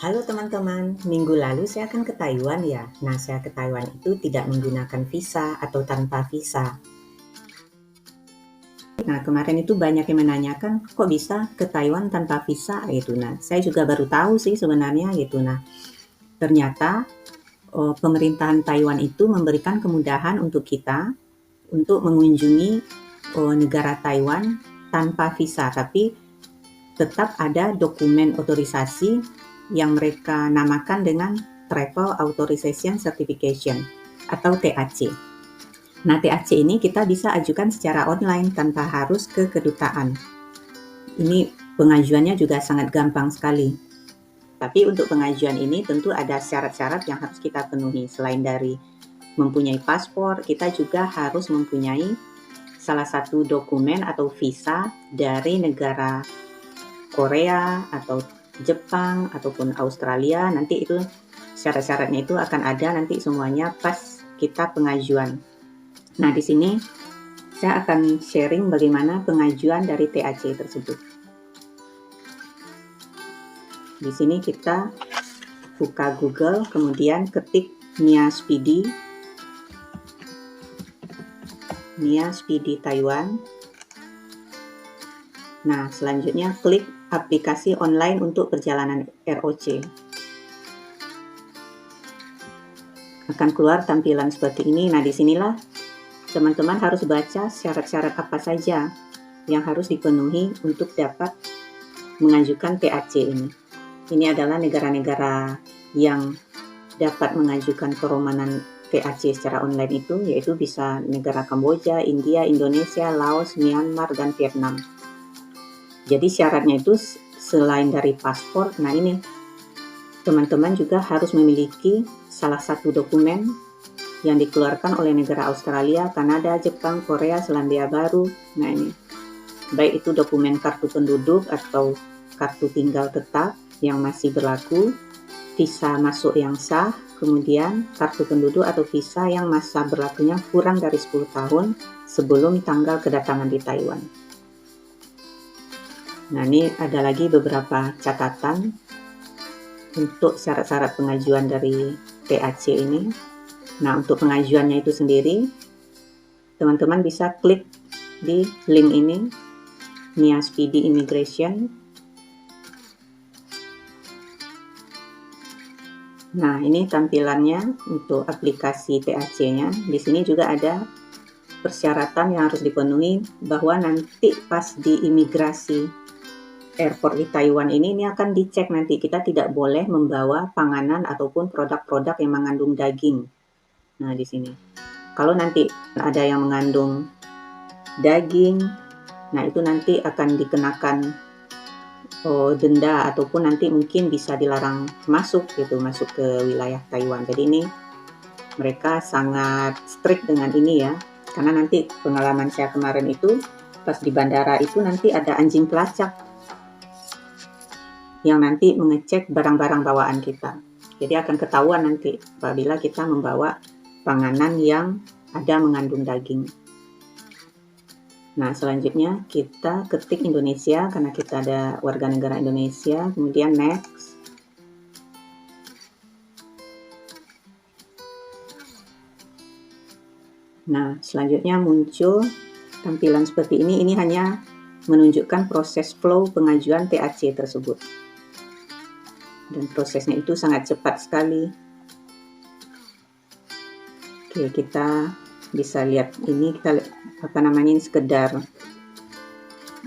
Halo teman-teman, minggu lalu saya akan ke Taiwan ya. Nah, saya ke Taiwan itu tidak menggunakan visa atau tanpa visa. Nah, kemarin itu banyak yang menanyakan, kok bisa ke Taiwan tanpa visa gitu. Nah, saya juga baru tahu sih sebenarnya gitu. Nah, ternyata pemerintahan Taiwan itu memberikan kemudahan untuk kita untuk mengunjungi negara Taiwan tanpa visa, tapi tetap ada dokumen otorisasi yang mereka namakan dengan Travel Authorization Certification atau TAC. Nah, TAC ini kita bisa ajukan secara online tanpa harus ke kedutaan. Ini pengajuannya juga sangat gampang sekali. Tapi untuk pengajuan ini tentu ada syarat-syarat yang harus kita penuhi. Selain dari mempunyai paspor, kita juga harus mempunyai salah satu dokumen atau visa dari negara Korea atau Jepang ataupun Australia. Nanti itu syarat-syaratnya itu akan ada nanti semuanya pas kita pengajuan. Nah, di sini saya akan sharing bagaimana pengajuan dari TAC tersebut. Di sini kita buka Google, kemudian ketik Nia Speedy Taiwan. Nah, selanjutnya klik aplikasi online untuk perjalanan ROC. Akan keluar tampilan seperti ini. Nah, disinilah teman-teman harus baca syarat-syarat apa saja yang harus dipenuhi untuk dapat mengajukan TAC ini. Ini adalah negara-negara yang dapat mengajukan permohonan TAC secara online itu, yaitu bisa negara Kamboja, India, Indonesia, Laos, Myanmar, dan Vietnam. Jadi syaratnya itu selain dari paspor, nah ini teman-teman juga harus memiliki salah satu dokumen yang dikeluarkan oleh negara Australia, Kanada, Jepang, Korea, Selandia Baru. Nah ini, baik itu dokumen kartu penduduk atau kartu tinggal tetap yang masih berlaku, visa masuk yang sah, kemudian kartu penduduk atau visa yang masa berlakunya kurang dari 10 tahun sebelum tanggal kedatangan di Taiwan. Nah, ini ada lagi beberapa catatan untuk syarat-syarat pengajuan dari TAC ini. Nah, untuk pengajuannya itu sendiri, teman-teman bisa klik di link ini, Nia Speedy Immigration. Nah, ini tampilannya untuk aplikasi TAC-nya. Di sini juga ada persyaratan yang harus dipenuhi bahwa nanti pas di imigrasi airport di Taiwan ini akan dicek nanti kita tidak boleh membawa panganan ataupun produk-produk yang mengandung daging. Nah, di sini. Kalau nanti ada yang mengandung daging, nah itu nanti akan dikenakan denda ataupun nanti mungkin bisa dilarang masuk ke wilayah Taiwan. Jadi ini mereka sangat strict dengan ini ya, karena nanti pengalaman saya kemarin itu pas di bandara itu nanti ada anjing pelacak yang nanti mengecek barang-barang bawaan kita. Jadi akan ketahuan nanti apabila kita membawa panganan yang ada mengandung daging. Nah, selanjutnya kita ketik Indonesia karena kita ada warga negara Indonesia, kemudian next. Nah, selanjutnya muncul tampilan seperti ini. Ini hanya menunjukkan proses flow pengajuan TAC tersebut. Dan prosesnya itu sangat cepat sekali. Oke, kita bisa lihat ini, kita ini sekedar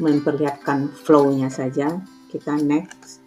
memperlihatkan flow-nya saja. Kita next.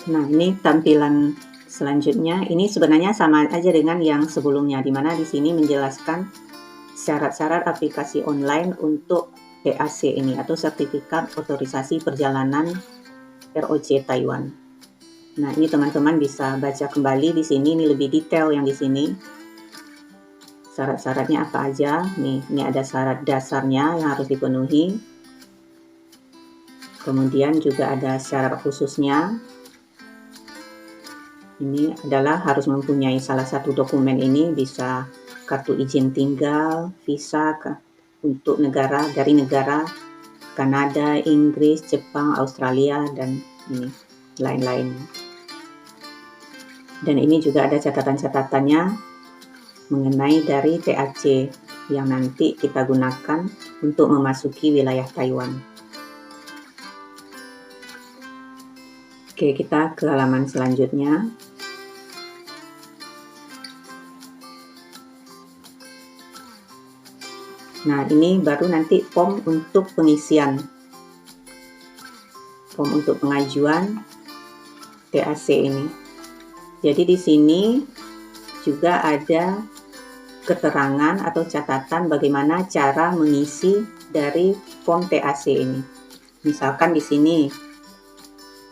Nah, ini tampilan selanjutnya. Ini sebenarnya sama aja dengan yang sebelumnya, di mana di sini menjelaskan syarat-syarat aplikasi online untuk TAC ini atau Sertifikat Otorisasi Perjalanan ROC Taiwan. Nah, ini teman-teman bisa baca kembali di sini, ini lebih detail yang di sini. Syarat-syaratnya apa aja? Nih, ini ada syarat dasarnya yang harus dipenuhi. Kemudian juga ada syarat khususnya. Ini adalah harus mempunyai salah satu dokumen ini, bisa kartu izin tinggal, visa, untuk dari negara Kanada, Inggris, Jepang, Australia, dan ini lain-lainnya. Dan ini juga ada catatan-catatannya mengenai dari TAC yang nanti kita gunakan untuk memasuki wilayah Taiwan. Oke, kita ke halaman selanjutnya. Nah, ini baru nanti form untuk pengisian. Form untuk pengajuan TAC ini. Jadi di sini juga ada keterangan atau catatan bagaimana cara mengisi dari form TAC ini. Misalkan di sini,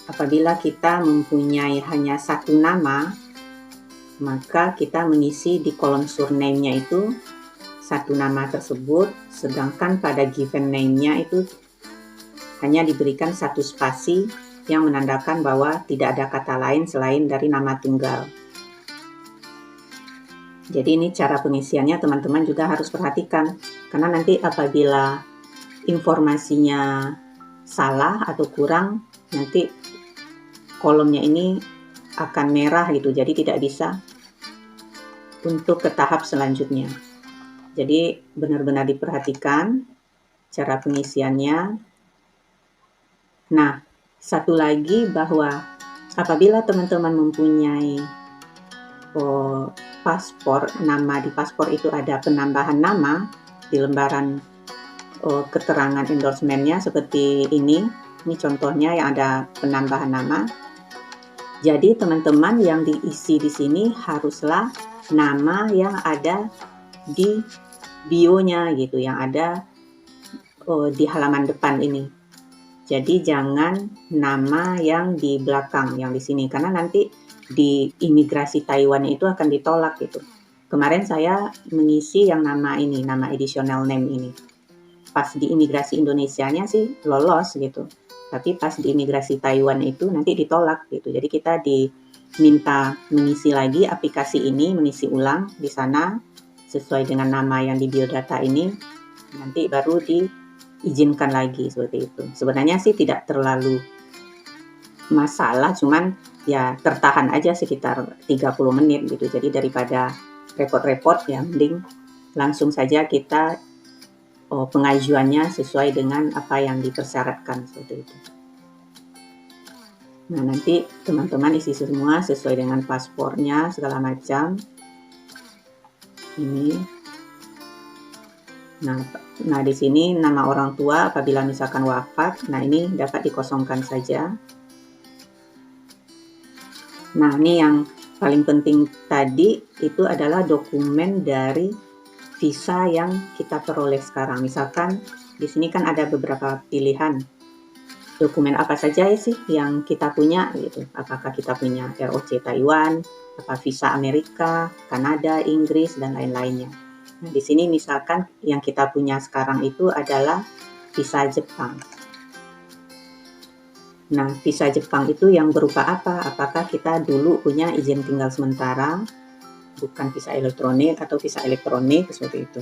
apabila kita mempunyai hanya satu nama, maka kita mengisi di kolom surname-nya itu satu nama tersebut, sedangkan pada given name-nya itu hanya diberikan satu spasi yang menandakan bahwa tidak ada kata lain selain dari nama tunggal. Jadi ini cara pengisiannya teman-teman juga harus perhatikan, karena nanti apabila informasinya salah atau kurang, nanti kolomnya ini akan merah gitu, jadi tidak bisa untuk ke tahap selanjutnya. Jadi benar-benar diperhatikan cara pengisiannya. Nah, satu lagi bahwa apabila teman-teman mempunyai paspor, nama di paspor itu ada penambahan nama di lembaran keterangan endorsement-nya seperti ini contohnya yang ada penambahan nama. Jadi teman-teman yang diisi di sini haruslah nama yang ada di bio-nya gitu, yang ada di halaman depan ini. Jadi jangan nama yang di belakang, yang di sini, karena nanti di imigrasi Taiwan itu akan ditolak gitu. Kemarin saya mengisi yang nama ini, nama additional name ini. Pas di imigrasi Indonesianya sih lolos gitu, tapi pas di imigrasi Taiwan itu nanti ditolak gitu. Jadi kita diminta mengisi lagi aplikasi ini, mengisi ulang di sana sesuai dengan nama yang di biodata ini, nanti baru diizinkan lagi seperti itu. Sebenarnya sih tidak terlalu masalah, cuman ya tertahan aja sekitar 30 menit gitu. Jadi daripada repot-repot ya mending langsung saja kita pengajuannya sesuai dengan apa yang dipersyaratkan seperti itu. Nah, nanti teman-teman isi semua sesuai dengan paspornya segala macam. Ini. Nah di sini nama orang tua apabila misalkan wafat, nah ini dapat dikosongkan saja. Nah, ini yang paling penting tadi itu adalah dokumen dari visa yang kita peroleh sekarang. Misalkan di sini kan ada beberapa pilihan. Dokumen apa saja sih yang kita punya gitu. Apakah kita punya ROC Taiwan, apa visa Amerika, Kanada, Inggris, dan lain-lainnya. Nah, di sini misalkan yang kita punya sekarang itu adalah visa Jepang. Nah, visa Jepang itu yang berupa apa? Apakah kita dulu punya izin tinggal sementara, bukan visa elektronik atau visa elektronik seperti itu.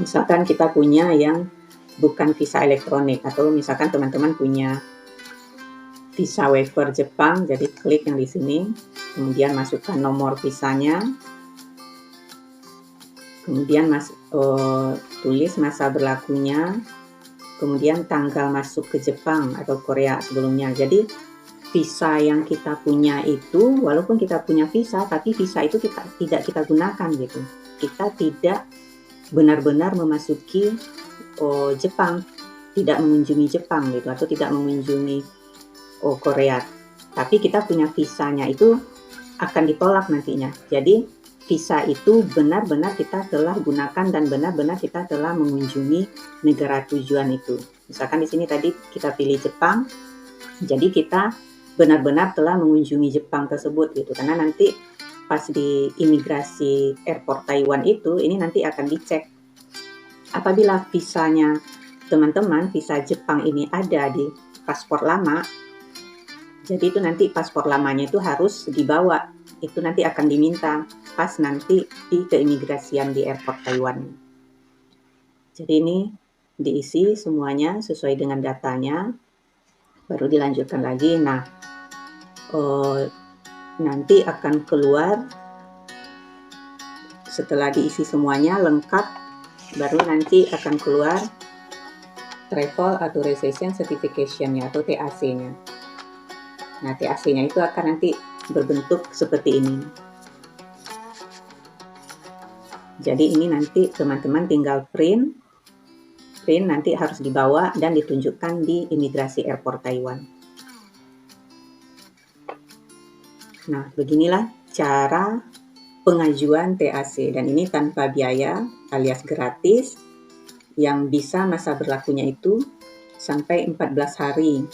Misalkan kita punya yang bukan visa elektronik, atau misalkan teman-teman punya visa waiver Jepang, jadi klik yang di sini, kemudian masukkan nomor visanya, kemudian tulis masa berlakunya, kemudian tanggal masuk ke Jepang atau Korea sebelumnya. Jadi visa yang kita punya itu, walaupun kita punya visa, tapi visa itu tidak kita gunakan gitu. Kita tidak benar-benar memasuki Jepang, tidak mengunjungi Jepang gitu, atau tidak mengunjungi Korea. Tapi kita punya visanya itu akan ditolak nantinya. Jadi visa itu benar-benar kita telah gunakan dan benar-benar kita telah mengunjungi negara tujuan itu. Misalkan di sini tadi kita pilih Jepang, jadi kita benar-benar telah mengunjungi Jepang tersebut gitu. Karena nanti pas di imigrasi airport Taiwan itu, ini nanti akan dicek. Apabila visanya teman-teman, visa Jepang ini ada di paspor lama, jadi itu nanti paspor lamanya itu harus dibawa. Itu nanti akan diminta pas nanti di keimigrasian di airport Taiwan. Jadi ini diisi semuanya sesuai dengan datanya, baru dilanjutkan lagi. Nah, nanti akan keluar setelah diisi semuanya lengkap, baru nanti akan keluar Travel Authorization Certification-nya atau TAC-nya. Nah, TAC-nya itu akan nanti berbentuk seperti ini. Jadi ini nanti teman-teman tinggal print nanti harus dibawa dan ditunjukkan di imigrasi airport Taiwan. Nah, beginilah cara pengajuan TAC, dan ini tanpa biaya alias gratis, yang bisa masa berlakunya itu sampai 14 hari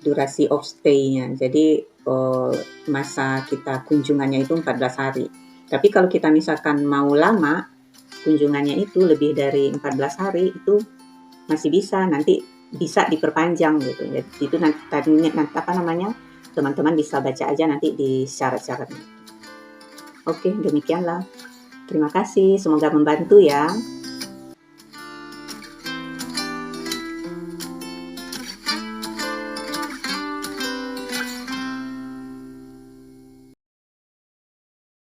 durasi of stay-nya. Jadi masa kita kunjungannya itu 14 hari. Tapi kalau kita misalkan mau lama, kunjungannya itu lebih dari 14 hari, itu masih bisa, nanti bisa diperpanjang gitu. Jadi itu nanti apa namanya, teman-teman bisa baca aja nanti di syarat-syaratnya. Oke, demikianlah. Terima kasih, semoga membantu ya.